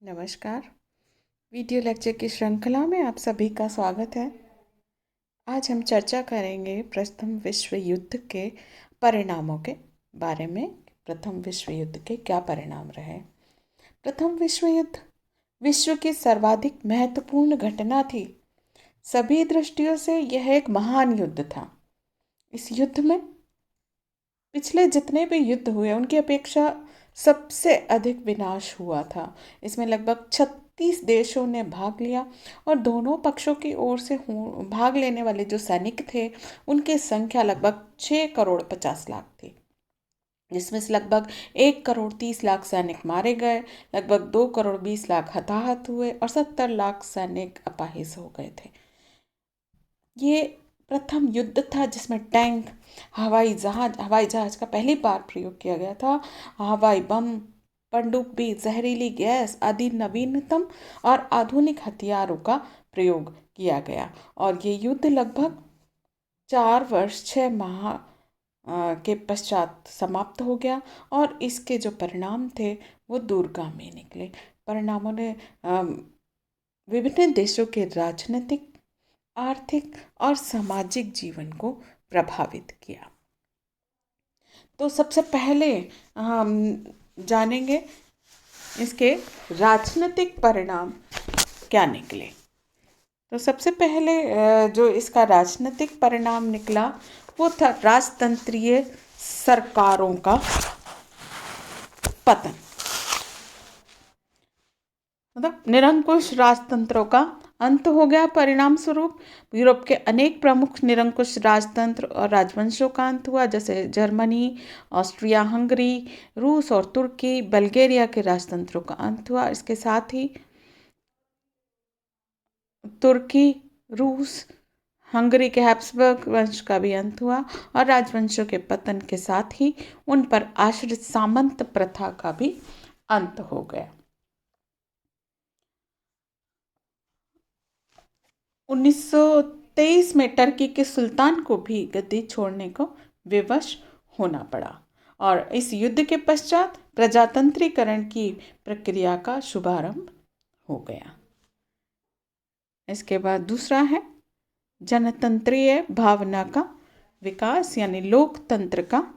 नमस्कार। Video lecture की श्रृंखला में आप सभी का स्वागत है। आज हम चर्चा करेंगे प्रथम विश्व युद्ध के परिणामों के बारे में। प्रथम विश्व युद्ध के क्या परिणाम रहे। प्रथम विश्व युद्ध विश्व की सर्वाधिक महत्वपूर्ण घटना थी। सभी दृष्टियों से यह एक महान युद्ध था। इस युद्ध में पिछले जितने भी युद्ध हुए उनकी अपेक्षा सबसे अधिक विनाश हुआ था। इसमें लगभग 36 देशों ने भाग लिया और दोनों पक्षों की ओर से भाग लेने वाले जो सैनिक थे उनकी संख्या लगभग 6 करोड़ 50 लाख थी, जिसमें से लगभग 1 करोड़ 30 लाख सैनिक मारे गए, लगभग 2 करोड़ 20 लाख हताहत हुए और 70 लाख सैनिक अपाहिज हो गए थे। ये प्रथम युद्ध था जिसमें टैंक, हवाई जहाज का पहली बार प्रयोग किया गया था। हवाई बम, पनडुब्बी, जहरीली गैस आदि नवीनतम और आधुनिक हथियारों का प्रयोग किया गया और ये युद्ध लगभग 4 वर्ष 6 माह के पश्चात समाप्त हो गया और इसके जो परिणाम थे वो दूरगामी निकले। परिणामों ने विभिन्न देशों के राजनीतिक, आर्थिक और सामाजिक जीवन को प्रभावित किया। तो सबसे पहले हम जानेंगे इसके राजनीतिक परिणाम क्या निकले। तो सबसे पहले जो इसका राजनीतिक परिणाम निकला वो था राजतंत्रीय सरकारों का पतन, मतलब निरंकुश राजतंत्रों का अंत हो गया। परिणाम स्वरूप यूरोप के अनेक प्रमुख निरंकुश राजतंत्र और राजवंशों का अंत हुआ, जैसे जर्मनी, ऑस्ट्रिया हंगरी, रूस और तुर्की, बल्गेरिया के राजतंत्रों का अंत हुआ। इसके साथ ही तुर्की, रूस, हंगरी के हैब्सबर्ग वंश का भी अंत हुआ और राजवंशों के पतन के साथ ही उन पर आश्रित सामंत प्रथा का भी अंत हो गया। 1923 में टर्की के सुल्तान को भी गद्दी छोड़ने को विवश होना पड़ा और इस युद्ध के पश्चात प्रजातंत्रीकरण की प्रक्रिया का शुभारंभ हो गया। इसके बाद दूसरा है जनतंत्रीय भावना का विकास, यानी लोकतंत्र का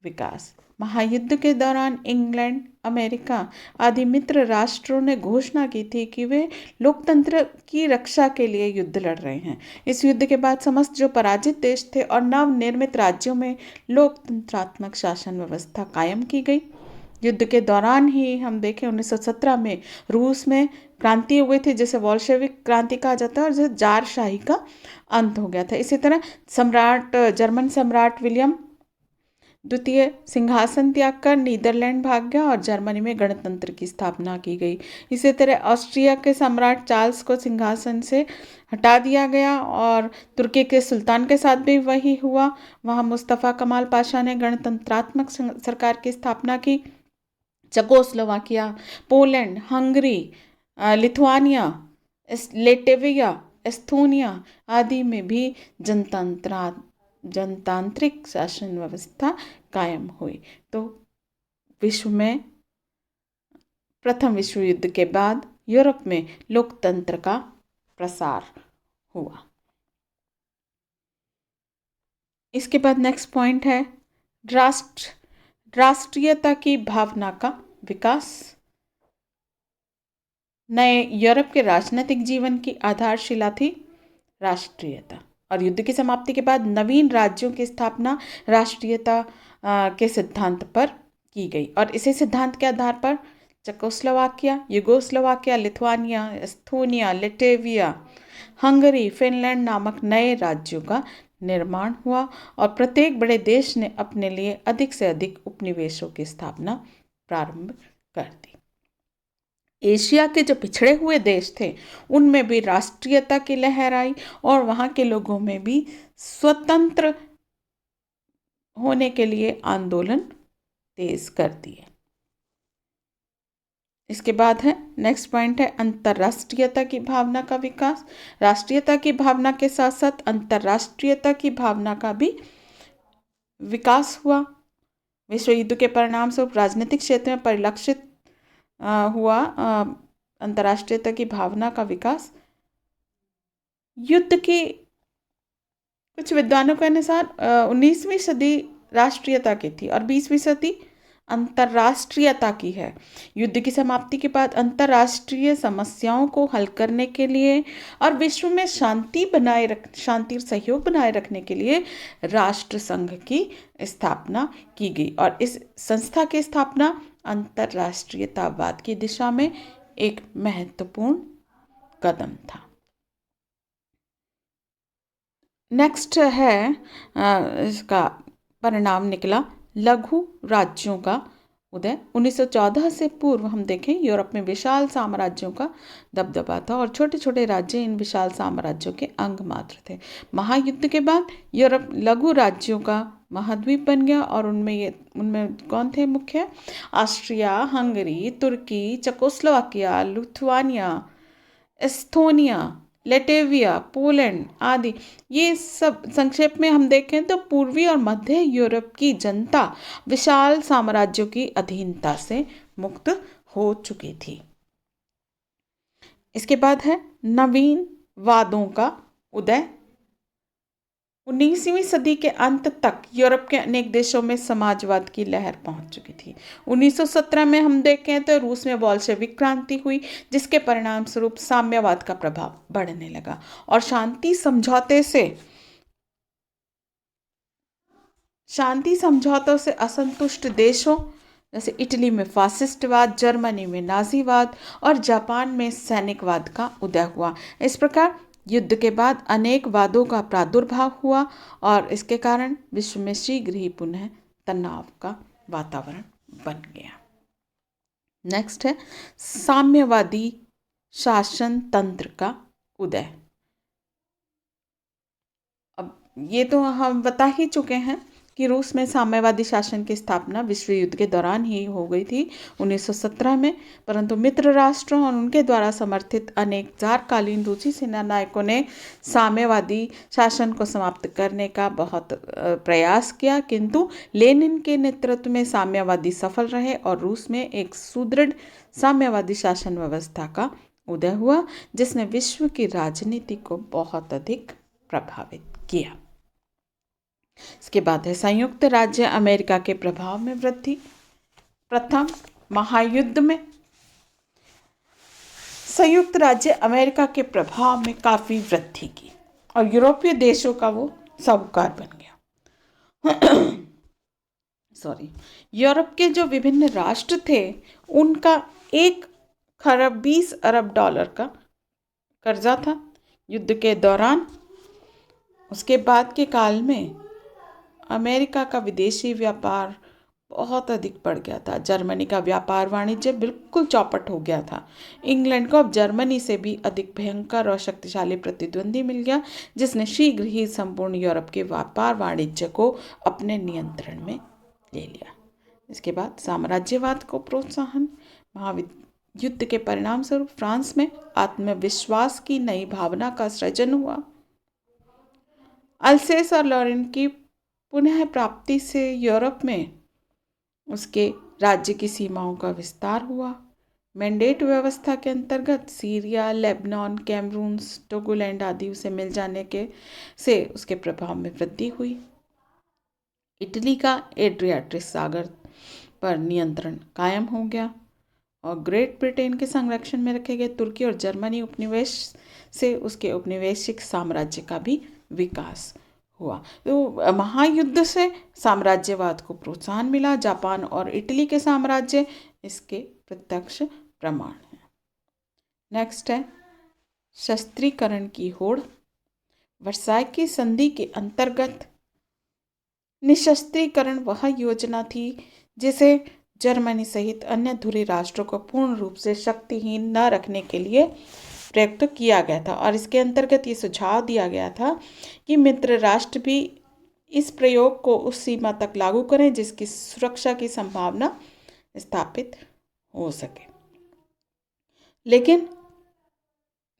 विकास। महायुद्ध के दौरान इंग्लैंड, अमेरिका आदि मित्र राष्ट्रों ने घोषणा की थी कि वे लोकतंत्र की रक्षा के लिए युद्ध लड़ रहे हैं। इस युद्ध के बाद समस्त जो पराजित देश थे और नवनिर्मित राज्यों में लोकतंत्रात्मक शासन व्यवस्था कायम की गई। युद्ध के दौरान ही हम देखें 1917 में रूस में क्रांति हुई थी, जिसे बोल्शेविक क्रांति कहा जाता है और जिसे जारशाही का अंत हो गया था। इसी तरह जर्मन सम्राट विलियम द्वितीय सिंहासन त्याग कर नीदरलैंड भाग गया और जर्मनी में गणतंत्र की स्थापना की गई। इसी तरह ऑस्ट्रिया के सम्राट चार्ल्स को सिंहासन से हटा दिया गया और तुर्की के सुल्तान के साथ भी वही हुआ। वहाँ मुस्तफ़ा कमाल पाशा ने गणतंत्रात्मक सरकार की स्थापना की। Czechoslovakia, Poland, Hungary, Lithuania, Latvia, Estonia आदि में भी जनतांत्रिक शासन व्यवस्था कायम हुई। तो विश्व में प्रथम विश्व युद्ध के बाद यूरोप में लोकतंत्र का प्रसार हुआ। इसके बाद नेक्स्ट पॉइंट है राष्ट्रीयता की भावना का विकास। नए यूरोप के राजनीतिक जीवन की आधारशिला थी राष्ट्रीयता और युद्ध की समाप्ति के बाद नवीन राज्यों की स्थापना राष्ट्रीयता के सिद्धांत पर की गई और इसी सिद्धांत के आधार पर Czechoslovakia, Yugoslavia, Lithuania, Estonia, Latvia, Hungary, Finland नामक नए राज्यों का निर्माण हुआ और प्रत्येक बड़े देश ने अपने लिए अधिक से अधिक उपनिवेशों की स्थापना प्रारंभ कर दी। एशिया के जो पिछड़े हुए देश थे उनमें भी राष्ट्रीयता की लहर आई और वहाँ के लोगों में भी स्वतंत्र होने के लिए आंदोलन तेज कर दिए। इसके बाद है नेक्स्ट पॉइंट है अंतर्राष्ट्रीयता की भावना का विकास। राष्ट्रीयता की भावना के साथ साथ अंतर्राष्ट्रीयता की भावना का भी विकास हुआ। विश्व युद्ध के परिणाम स्वरूप राजनीतिक क्षेत्र में परिलक्षित हुआ अंतर्राष्ट्रीयता की भावना का विकास युद्ध की कुछ विद्वानों के अनुसार 19वीं सदी राष्ट्रीयता की थी और 20वीं सदी अंतर्राष्ट्रीयता की है। युद्ध की समाप्ति के बाद अंतर्राष्ट्रीय समस्याओं को हल करने के लिए और विश्व में शांति और सहयोग बनाए रखने के लिए राष्ट्र संघ की स्थापना की गई और इस संस्था की स्थापना अंतर्राष्ट्रीयतावाद की दिशा में एक महत्वपूर्ण कदम था। नेक्स्ट है इसका परिणाम निकला लघु राज्यों का उदय। 1914 से पूर्व हम देखें यूरोप में विशाल साम्राज्यों का दबदबा था और छोटे छोटे राज्य इन विशाल साम्राज्यों के अंग मात्र थे। महायुद्ध के बाद यूरोप लघु राज्यों का महाद्वीप बन गया और उनमें कौन थे मुख्य? ऑस्ट्रिया, हंगरी, तुर्की, चेकोस्लोवाकिया, लिथुआनिया, एस्थोनिया, लेटेविया, पोलैंड आदि। ये सब संक्षेप में हम देखें तो पूर्वी और मध्य यूरोप की जनता विशाल साम्राज्यों की अधीनता से मुक्त हो चुकी थी। इसके बाद है नवीन वादों का उदय। 19वीं सदी के अंत तक यूरोप के अनेक देशों में समाजवाद की लहर पहुंच चुकी थी। 1917 में हम देखें तो रूस में बोल्शेविक क्रांति हुई, जिसके परिणाम स्वरूप साम्यवाद का प्रभाव बढ़ने लगा और शांति समझौतों से असंतुष्ट देशों जैसे इटली में फासिस्टवाद, जर्मनी में नाजीवाद और जापान में सैनिकवाद का उदय हुआ। इस प्रकार युद्ध के बाद अनेक वादों का प्रादुर्भाव हुआ और इसके कारण विश्व में शीघ्र ही पुनः तनाव का वातावरण बन गया। नेक्स्ट है साम्यवादी शासन तंत्र का उदय। अब ये तो हम बता ही चुके हैं कि रूस में साम्यवादी शासन की स्थापना विश्व युद्ध के दौरान ही हो गई थी 1917 में, परंतु मित्र राष्ट्रों और उनके द्वारा समर्थित अनेक जारकालीन रूसी सेना नायकों ने साम्यवादी शासन को समाप्त करने का बहुत प्रयास किया, किंतु लेनिन के नेतृत्व में साम्यवादी सफल रहे और रूस में एक सुदृढ़ साम्यवादी शासन व्यवस्था का उदय हुआ, जिसने विश्व की राजनीति को बहुत अधिक प्रभावित किया। इसके बाद है संयुक्त राज्य अमेरिका के प्रभाव में वृद्धि। प्रथम महायुद्ध में संयुक्त राज्य अमेरिका के प्रभाव में काफी वृद्धि की और यूरोपीय देशों का वो साहूकार बन गया। यूरोप के जो विभिन्न राष्ट्र थे उनका 1 खरब 20 अरब डॉलर का कर्जा था युद्ध के दौरान। उसके बाद के काल में अमेरिका का विदेशी व्यापार बहुत अधिक बढ़ गया था। जर्मनी का व्यापार वाणिज्य बिल्कुल चौपट हो गया था। इंग्लैंड को अब जर्मनी से भी अधिक भयंकर और शक्तिशाली प्रतिद्वंदी मिल गया, जिसने शीघ्र ही संपूर्ण यूरोप के व्यापार वाणिज्य को अपने नियंत्रण में ले लिया। इसके बाद साम्राज्यवाद को प्रोत्साहन। महायुद्ध के परिणाम स्वरूप फ्रांस में आत्मविश्वास की नई भावना का सृजन हुआ। अल्सेस और लॉरेन की पुनः प्राप्ति से यूरोप में उसके राज्य की सीमाओं का विस्तार हुआ। मैंडेट व्यवस्था के अंतर्गत सीरिया, लेबनान, कैमरून, टोगोलैंड आदि उसे मिल जाने से उसके प्रभाव में वृद्धि हुई। इटली का एड्रियाटिक सागर पर नियंत्रण कायम हो गया और ग्रेट ब्रिटेन के संरक्षण में रखे गए तुर्की और जर्मनी उपनिवेश से उसके उपनिवेशिक साम्राज्य का भी विकास हुआ। तो महायुद्ध से साम्राज्यवाद को प्रोत्साहन मिला। जापान और इटली के साम्राज्य इसके प्रत्यक्ष प्रमाण हैं। नेक्स्ट है शस्त्रीकरण की होड़। वर्साई की संधि के अंतर्गत निशस्त्रीकरण वह योजना थी जिसे जर्मनी सहित अन्य धुरी राष्ट्रों को पूर्ण रूप से शक्तिहीन न रखने के लिए प्रयुक्त किया गया था और इसके अंतर्गत ये सुझाव दिया गया था कि मित्र राष्ट्र भी इस प्रयोग को उस सीमा तक लागू करें जिसकी सुरक्षा की संभावना स्थापित हो सके। लेकिन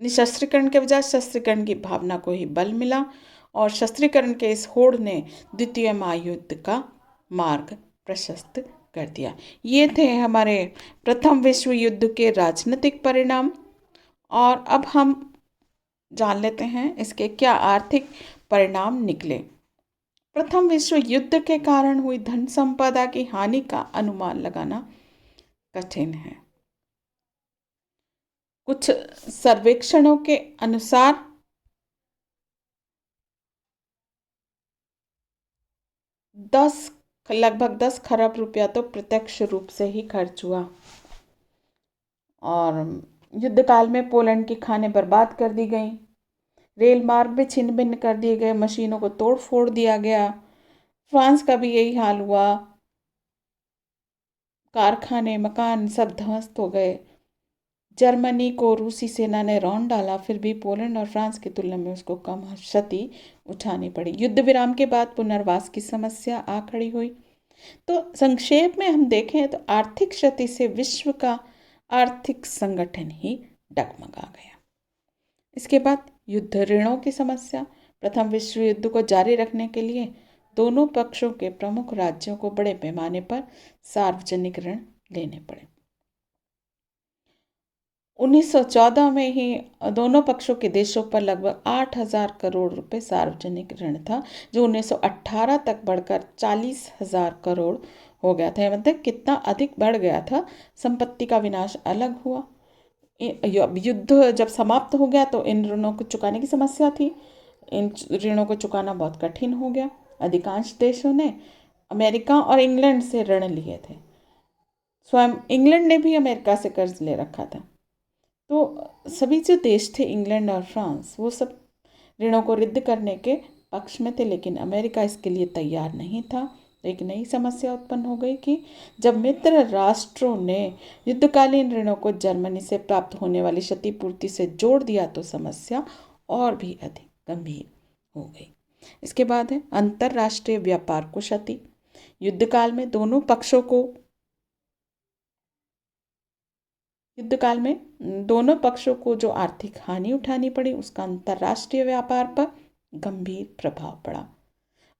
निशस्त्रीकरण के बजाय शस्त्रीकरण की भावना को ही बल मिला और शस्त्रीकरण के इस होड़ ने द्वितीय महायुद्ध का मार्ग प्रशस्त कर दिया। ये थे हमारे प्रथम विश्व युद्ध के राजनीतिक परिणाम। और अब हम जान लेते हैं इसके क्या आर्थिक परिणाम निकले। प्रथम विश्व युद्ध के कारण हुई धन संपदा की हानि का अनुमान लगाना कठिन है। कुछ सर्वेक्षणों के अनुसार लगभग 10 खरब रुपया तो प्रत्यक्ष रूप से ही खर्च हुआ। और युद्ध काल में पोलैंड की खानें बर्बाद कर दी गईं, रेल मार्ग भी छिन्न भिन्न कर दिए गए, मशीनों को तोड़ फोड़ दिया गया। फ्रांस का भी यही हाल हुआ, कारखाने मकान सब ध्वस्त हो गए। जर्मनी को रूसी सेना ने रौंद डाला, फिर भी पोलैंड और फ्रांस की तुलना में उसको कम क्षति उठानी पड़ी। युद्ध विराम के बाद पुनर्वास की समस्या आ खड़ी हुई। तो संक्षेप में हम देखें तो आर्थिक क्षति से विश्व का आर्थिक संगठन ही डगमगा गया। इसके बाद युद्ध ऋणों की समस्या। प्रथम विश्व युद्ध को जारी रखने के लिए दोनों पक्षों के प्रमुख राज्यों को बड़े पैमाने पर सार्वजनिक ऋण लेने पड़े। 1914 में ही दोनों पक्षों के देशों पर लगभग 8,000 करोड़ रुपए सार्वजनिक ऋण था, जो 1918 तक बढ़कर 40,000 करोड़ हो गया था। मतलब कितना अधिक बढ़ गया था। संपत्ति का विनाश अलग हुआ। युद्ध जब समाप्त हो गया तो इन ऋणों को चुकाने की समस्या थी। इन ऋणों को चुकाना बहुत कठिन हो गया। अधिकांश देशों ने अमेरिका और इंग्लैंड से ऋण लिए थे। स्वयं इंग्लैंड ने भी अमेरिका से कर्ज ले रखा था। तो सभी जो देश थे, इंग्लैंड और फ्रांस, वो सब ऋणों को रद्द करने के पक्ष में थे, लेकिन अमेरिका इसके लिए तैयार नहीं था। एक नई समस्या उत्पन्न हो गई कि जब मित्र राष्ट्रों ने युद्धकालीन ऋणों को जर्मनी से प्राप्त होने वाली क्षतिपूर्ति से जोड़ दिया तो समस्या और भी अधिक गंभीर हो गई। इसके बाद है अंतर्राष्ट्रीय व्यापार को क्षति। युद्धकाल में दोनों पक्षों को जो आर्थिक हानि उठानी पड़ी, उसका अंतर्राष्ट्रीय व्यापार पर गंभीर प्रभाव पड़ा।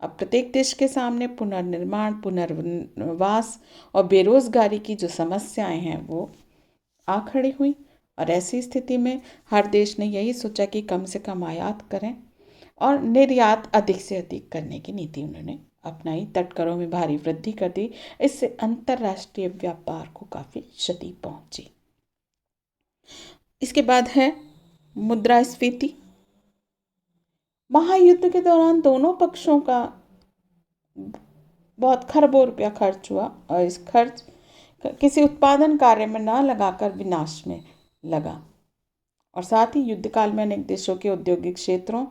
अब प्रत्येक देश के सामने पुनर्निर्माण, पुनर्वास और बेरोजगारी की जो समस्याएं हैं वो आ खड़ी हुई। और ऐसी स्थिति में हर देश ने यही सोचा कि कम से कम आयात करें और निर्यात अधिक से अधिक करने की नीति उन्होंने अपनाई। तटकरों में भारी वृद्धि कर दी। इससे अंतर्राष्ट्रीय व्यापार को काफ़ी क्षति पहुंची। इसके बाद है मुद्रास्फीति। महायुद्ध के दौरान दोनों पक्षों का बहुत खरबों रुपया खर्च हुआ और इस खर्च किसी उत्पादन कार्य में न लगाकर विनाश में लगा। और साथ ही युद्ध काल में अनेक देशों के औद्योगिक क्षेत्रों,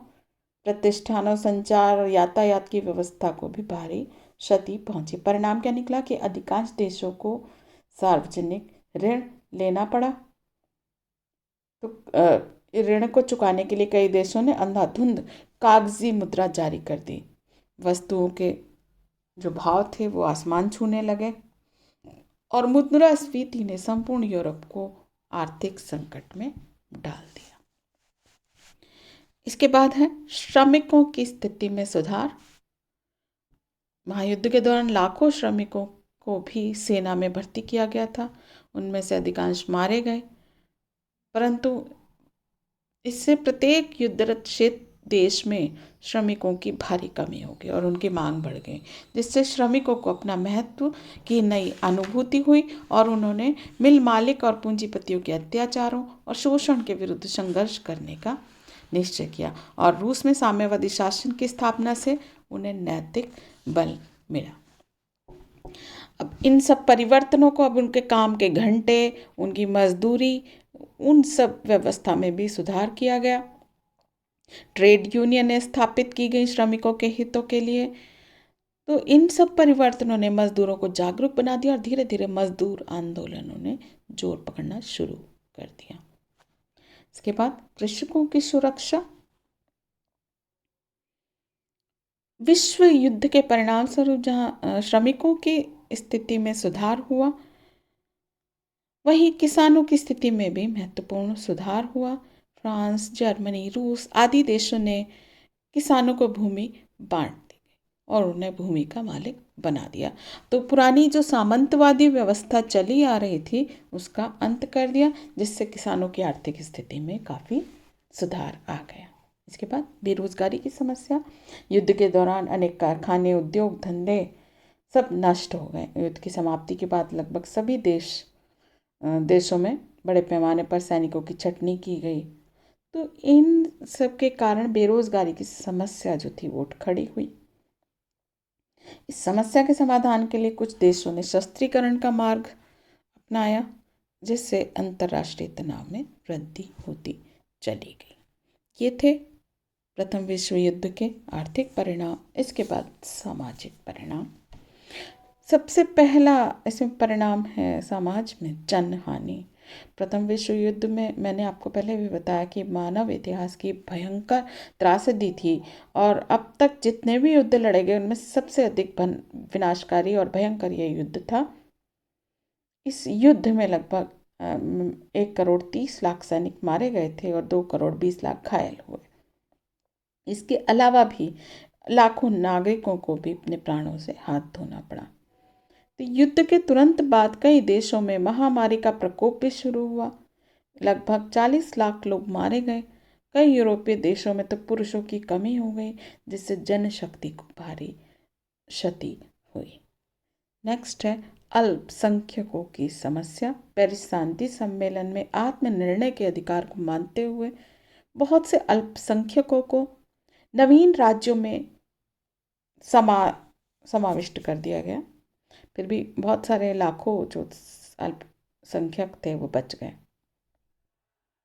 प्रतिष्ठानों, संचार और यातायात की व्यवस्था को भी भारी क्षति पहुंची। परिणाम क्या निकला कि अधिकांश देशों को सार्वजनिक ऋण लेना पड़ा। तो ऋण को चुकाने के लिए कई देशों ने अंधाधुंध कागजी मुद्रा जारी कर दी। वस्तुओं के जो भाव थे वो आसमान छूने लगे और मुद्रास्फीति ने संपूर्ण यूरोप को आर्थिक संकट में डाल दिया। इसके बाद है श्रमिकों की स्थिति में सुधार। महायुद्ध के दौरान लाखों श्रमिकों को भी सेना में भर्ती किया गया था। उनमें से अधिकांश मारे गए, परंतु इससे प्रत्येक युद्धरत क्षेत्र देश में श्रमिकों की भारी कमी हो गई और उनकी मांग बढ़ गई, जिससे श्रमिकों को अपना महत्व की नई अनुभूति हुई और उन्होंने मिल मालिक और पूंजीपतियों के अत्याचारों और शोषण के विरुद्ध संघर्ष करने का निश्चय किया। और रूस में साम्यवादी शासन की स्थापना से उन्हें नैतिक बल मिला। अब इन सब परिवर्तनों को, अब उनके काम के घंटे, उनकी मजदूरी, उन सब व्यवस्था में भी सुधार किया गया। ट्रेड यूनियनें स्थापित की गई श्रमिकों के हितों के लिए। तो इन सब परिवर्तनों ने मजदूरों को जागरूक बना दिया और धीरे धीरे मजदूर आंदोलनों ने जोर पकड़ना शुरू कर दिया। इसके बाद कृषकों की सुरक्षा। विश्व युद्ध के परिणाम स्वरूप जहां श्रमिकों की स्थिति में सुधार हुआ, वहीं किसानों की स्थिति में भी महत्वपूर्ण सुधार हुआ। फ्रांस, जर्मनी, रूस आदि देशों ने किसानों को भूमि बांट दी और उन्हें भूमि का मालिक बना दिया। तो पुरानी जो सामंतवादी व्यवस्था चली आ रही थी उसका अंत कर दिया, जिससे किसानों की आर्थिक स्थिति में काफ़ी सुधार आ गया। इसके बाद बेरोजगारी की समस्या। युद्ध के दौरान अनेक कारखाने, उद्योग धंधे सब नष्ट हो गए। युद्ध की समाप्ति के बाद लगभग सभी देशों में बड़े पैमाने पर सैनिकों की छटनी की गई। तो इन सब के कारण बेरोजगारी की समस्या जो थी वो उठ खड़ी हुई। इस समस्या के समाधान के लिए कुछ देशों ने शस्त्रीकरण का मार्ग अपनाया, जिससे अंतर्राष्ट्रीय तनाव में वृद्धि होती चली गई। ये थे प्रथम विश्व युद्ध के आर्थिक परिणाम। इसके बाद सामाजिक परिणाम। सबसे पहला इसमें परिणाम है समाज में जनहानि। प्रथम विश्व युद्ध में मैंने आपको पहले भी बताया कि मानव इतिहास की भयंकर त्रासदी थी, और अब तक जितने भी युद्ध लड़े गए उनमें सबसे अधिक विनाशकारी और भयंकर यह युद्ध था। इस युद्ध में लगभग 1,30,00,000 सैनिक मारे गए थे और 2,20,00,000 घायल हुए। इसके अलावा भी लाखों नागरिकों को भी अपने प्राणों से हाथ धोना पड़ा। तो युद्ध के तुरंत बाद कई देशों में महामारी का प्रकोप भी शुरू हुआ। लगभग 40 लाख लोग मारे गए। कई यूरोपीय देशों में तो पुरुषों की कमी हो गई, जिससे जनशक्ति को भारी क्षति हुई। नेक्स्ट है अल्पसंख्यकों की समस्या। पेरिस शांति सम्मेलन में आत्मनिर्णय के अधिकार को मानते हुए बहुत से अल्पसंख्यकों को नवीन राज्यों में समाविष्ट कर दिया गया। फिर भी बहुत सारे लाखों जो अल्पसंख्यक थे वो बच गए।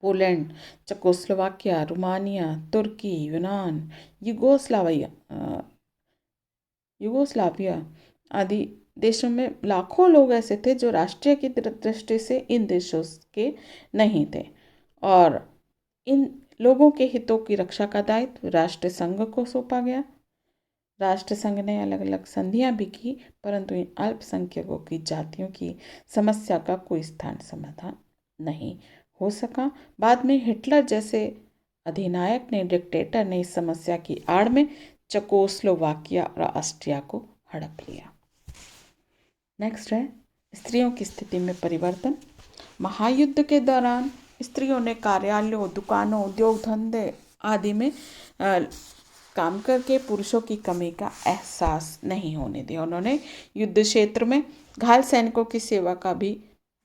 पोलैंड, चेकोस्लोवाकिया, रोमानिया, तुर्की, यूनान, यूगोस्लाविया आदि देशों में लाखों लोग ऐसे थे जो राष्ट्रीय की दृष्टि से इन देशों के नहीं थे, और इन लोगों के हितों की रक्षा का दायित्व राष्ट्र संघ को सौंपा गया। राष्ट्र संघ ने अलग अलग संधियां भी की, परंतु इन अल्पसंख्यकों की जातियों की समस्या का कोई स्थान समाधान नहीं हो सका। बाद में हिटलर जैसे अधिनायक ने, डिक्टेटर ने इस समस्या की आड़ में चेकोस्लोवाकिया और ऑस्ट्रिया को हड़प लिया। नेक्स्ट है स्त्रियों की स्थिति में परिवर्तन। महायुद्ध के दौरान स्त्रियों ने कार्यालयों, दुकानों, उद्योग धंधे आदि में काम करके पुरुषों की कमी का एहसास नहीं होने दिया। उन्होंने युद्ध क्षेत्र में घायल सैनिकों की सेवा का भी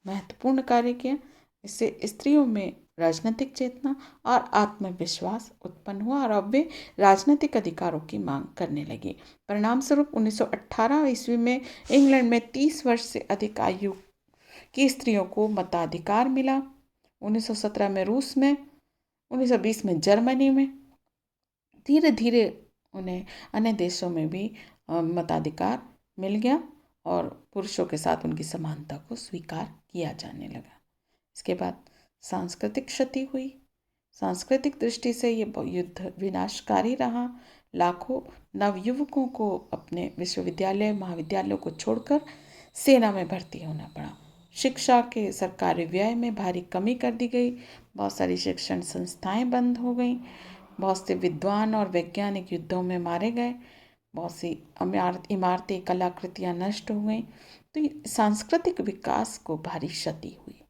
महत्वपूर्ण कार्य किया। इससे स्त्रियों में राजनीतिक चेतना और आत्मविश्वास उत्पन्न हुआ और अब वे राजनीतिक अधिकारों की मांग करने लगी। परिणाम स्वरूप 1918 ईस्वी में इंग्लैंड में 30 वर्ष से अधिक आयु की स्त्रियों को मताधिकार मिला। 1917 में रूस में, 1920 में जर्मनी में, धीरे धीरे उन्हें अन्य देशों में भी मताधिकार मिल गया और पुरुषों के साथ उनकी समानता को स्वीकार किया जाने लगा। इसके बाद सांस्कृतिक क्षति हुई। सांस्कृतिक दृष्टि से ये युद्ध विनाशकारी रहा। लाखों नवयुवकों को अपने विश्वविद्यालय, महाविद्यालयों को छोड़कर सेना में भर्ती होना पड़ा। शिक्षा के सरकारी व्यय में भारी कमी कर दी गई। बहुत सारी शिक्षण संस्थाएं बंद हो गईं। बहुत से विद्वान और वैज्ञानिक युद्धों में मारे गए। बहुत सी इमारतें, कलाकृतियाँ नष्ट हो गईं। तो सांस्कृतिक विकास को भारी क्षति हुई।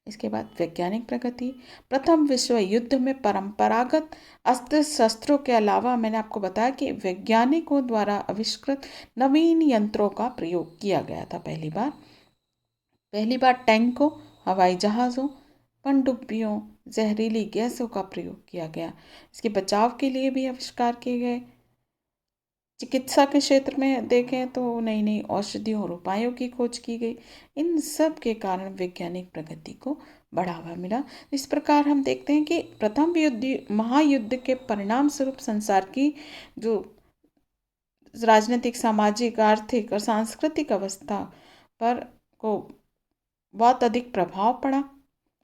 इसके बाद वैज्ञानिक प्रगति। प्रथम विश्व युद्ध में परंपरागत अस्त्र शस्त्रों के अलावा मैंने आपको बताया कि वैज्ञानिकों द्वारा आविष्कृत नवीन यंत्रों का प्रयोग किया गया था। पहली बार टैंकों, हवाई जहाज़ों, पनडुब्बियों, जहरीली गैसों का प्रयोग किया गया। इसके बचाव के लिए भी आविष्कार किए गए। चिकित्सा के क्षेत्र में देखें तो नई नई औषधियों और उपायों की खोज की गई। इन सब के कारण वैज्ञानिक प्रगति को बढ़ावा मिला। इस प्रकार हम देखते हैं कि प्रथम महायुद्ध के परिणाम स्वरूप संसार की जो राजनीतिक, सामाजिक, आर्थिक और सांस्कृतिक अवस्था पर को बहुत अधिक प्रभाव पड़ा।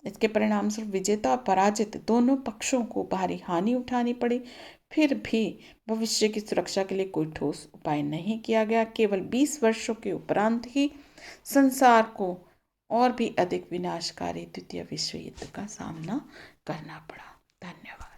इसके परिणाम स्वरूप विजेता और पराजित दोनों पक्षों को भारी हानि उठानी पड़ी। फिर भी भविष्य की सुरक्षा के लिए कोई ठोस उपाय नहीं किया गया। केवल 20 वर्षों के उपरांत ही संसार को और भी अधिक विनाशकारी द्वितीय विश्व युद्ध का सामना करना पड़ा। धन्यवाद।